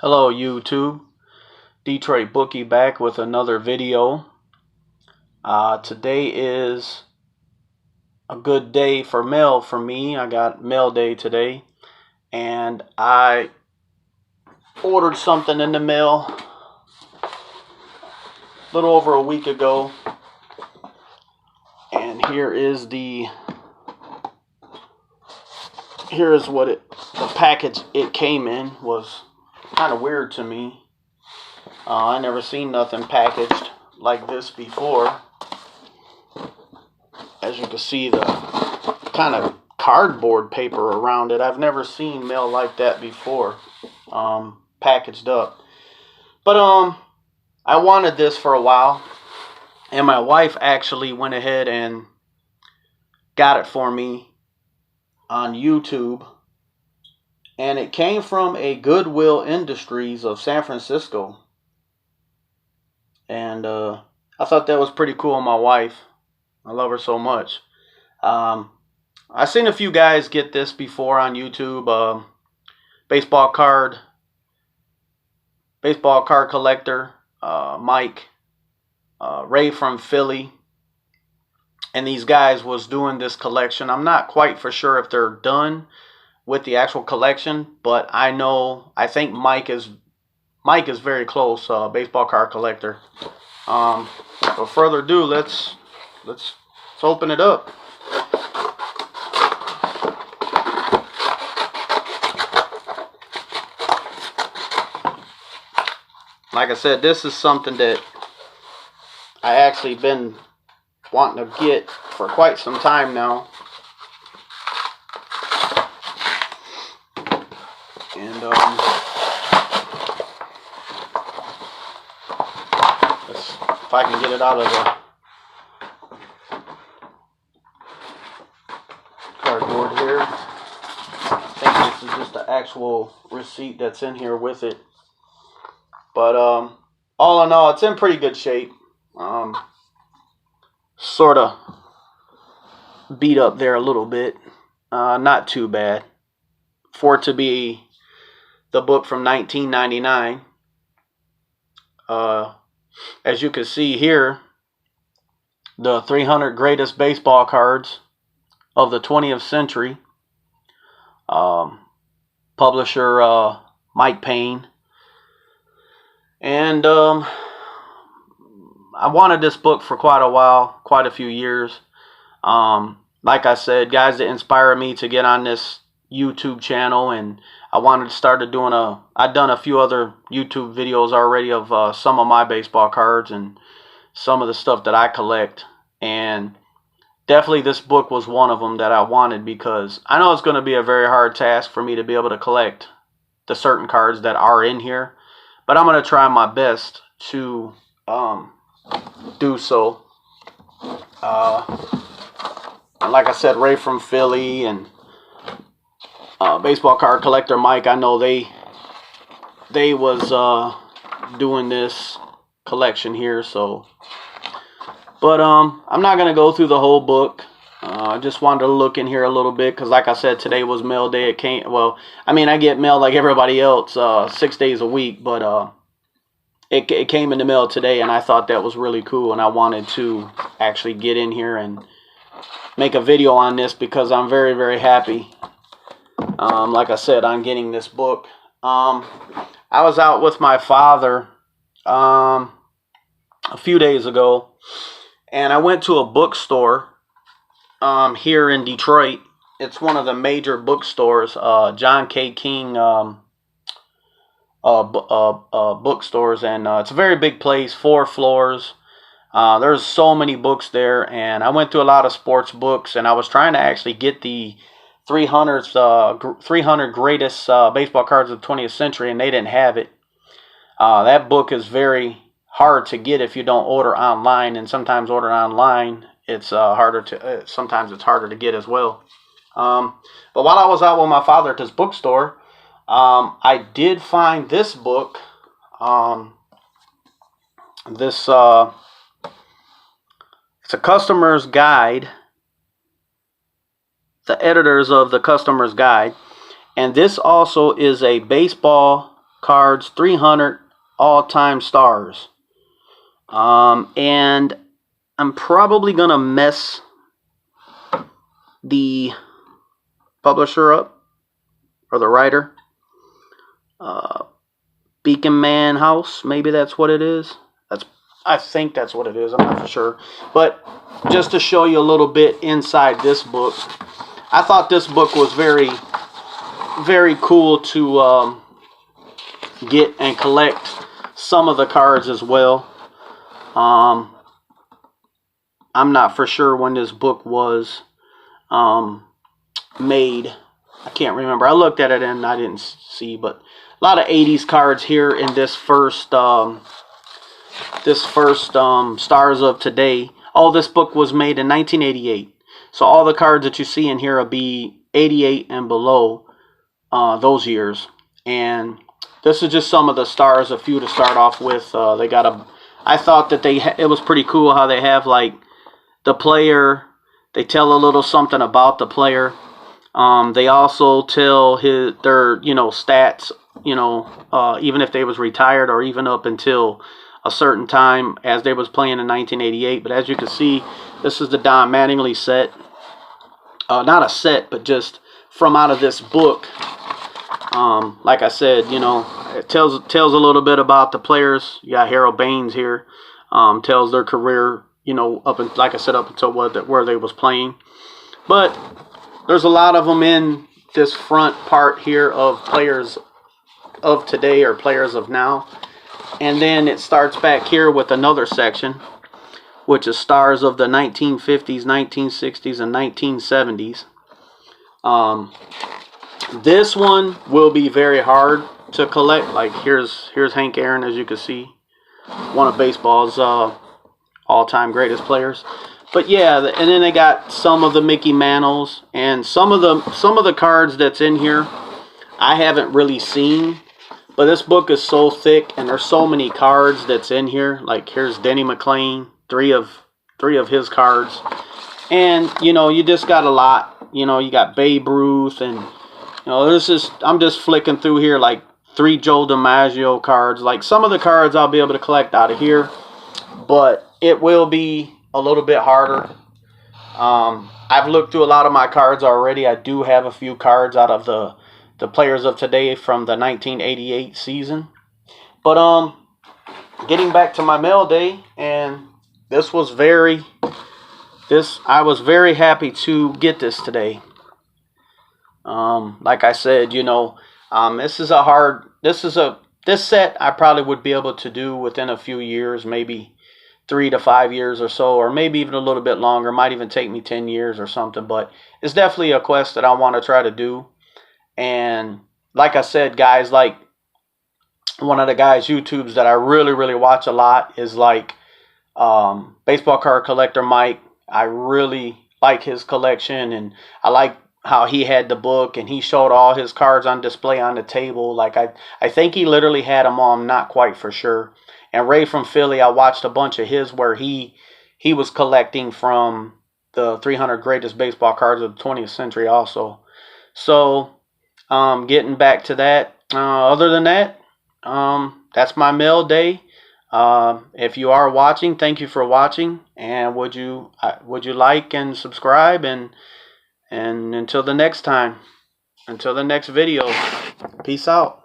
Hello YouTube, Detroit Bookie back with another video. Today is a good day for mail for me. I got mail day today and I ordered something in the mail a little over a week ago, and here is what the package it came in. Was kind of weird to me. I never seen nothing packaged like this before. As you can see, the kind of cardboard paper around it. I've never seen mail like that before, packaged up. But I wanted this for a while, and my wife actually went ahead and got it for me on YouTube. And it came from a Goodwill Industries of San Francisco. And I thought that was pretty cool on my wife. I love her so much. I've seen a few guys get this before on YouTube. Baseball card collector, Mike, Ray from Philly. And these guys was doing this collection. I'm not quite for sure if they're done with the actual collection, but I think Mike is very close, baseball card collector. Without further ado, let's open it up. Like I said, this is something that I actually been wanting to get for quite some time now. And if I can get it out of the cardboard here. I think this is just the actual receipt that's in here with it. But all in all, it's in pretty good shape. Sort of beat up there a little bit. Not too bad for it to be the book from 1999. As you can see here, the 300 greatest baseball cards of the 20th century. Publisher Mike Payne. And I wanted this book for quite a while, quite a few years. Like I said, guys that inspired me to get on this YouTube channel, and I wanted to start doing I'd done a few other YouTube videos already of some of my baseball cards and some of the stuff that I collect, and definitely this book was one of them that I wanted, because I know it's going to be a very hard task for me to be able to collect the certain cards that are in here, but I'm going to try my best to do so. Like I said, Ray from Philly and baseball card collector Mike, I know they was doing this collection here. So, but I'm not gonna go through the whole book. I just wanted to look in here a little bit, because like I said, today was mail day. It came, well, I mean, I get mail like everybody else 6 days a week, but it came in the mail today, and I thought that was really cool, and I wanted to actually get in here and make a video on this, because I'm very, very happy, like I said, on getting this book. I was out with my father a few days ago, and I went to a bookstore here in Detroit. It's one of the major bookstores, John K. King bookstores, and it's a very big place, 4 floors. There's so many books there, and I went through a lot of sports books, and I was trying to actually get the 300 greatest baseball cards of the 20th century, and they didn't have it. That book is very hard to get if you don't order online, and sometimes order online, it's sometimes it's harder to get as well. But while I was out with my father at this bookstore, I did find this book. It's a customer's guide. The editors of the customer's guide, and this also is a baseball cards, 300 all-time stars. And I'm probably going to mess the publisher up, or the writer. Beacon Man House, maybe that's what it is. I think that's what it is. I'm not for sure. But just to show you a little bit inside this book, I thought this book was very, very cool to get and collect some of the cards as well. I'm not for sure when this book was made. I can't remember. I looked at it and I didn't see, but a lot of 80s cards here in this first Stars of Today. Oh, this book was made in 1988. So all the cards that you see in here will be 88 and below those years. And this is just some of the stars, a few to start off with. They got a. I thought that it was pretty cool how they have like the player. They tell a little something about the player. They also tell their stats. Even if they was retired or even up until a certain time as they was playing in 1988. But as you can see, this is the Don Mattingly set. Not a set, but just from out of this book. Like I said, it tells a little bit about the players. You got Harold Baines here. Tells their career, like I said, up until where they was playing. But there's a lot of them in this front part here of players of today or players of now. And then it starts back here with another section, which is stars of the 1950s, 1960s, and 1970s. This one will be very hard to collect. Like here's Hank Aaron, as you can see, one of baseball's all-time greatest players. But yeah, and then they got some of the Mickey Mantles and some of the cards that's in here I haven't really seen. But this book is so thick, and there's so many cards that's in here. Like here's Denny McLain, three of his cards, and you just got a lot. You got Babe Ruth, and I'm just flicking through here like 3 Joe DiMaggio cards. Like some of the cards I'll be able to collect out of here, but it will be a little bit harder. I've looked through a lot of my cards already. I do have a few cards out of the players of today from the 1988 season. But getting back to my mail day, and I was very happy to get this today. Like I said, this set I probably would be able to do within a few years, maybe 3 to 5 years or so, or maybe even a little bit longer. Might even take me 10 years or something, but it's definitely a quest that I want to try to do. And like I said, guys, like one of the guys' YouTubes that I really, really watch a lot is like Baseball Card Collector Mike. I really like his collection, and I like how he had the book and he showed all his cards on display on the table. Like I think he literally had them all. I'm not quite for sure. And Ray from Philly, I watched a bunch of his where he was collecting from the 300 greatest baseball cards of the 20th century also. So getting back to that, other than that, that's my mail day. If you are watching, thank you for watching, and would you like and subscribe, and until the next time, until the next video, peace out.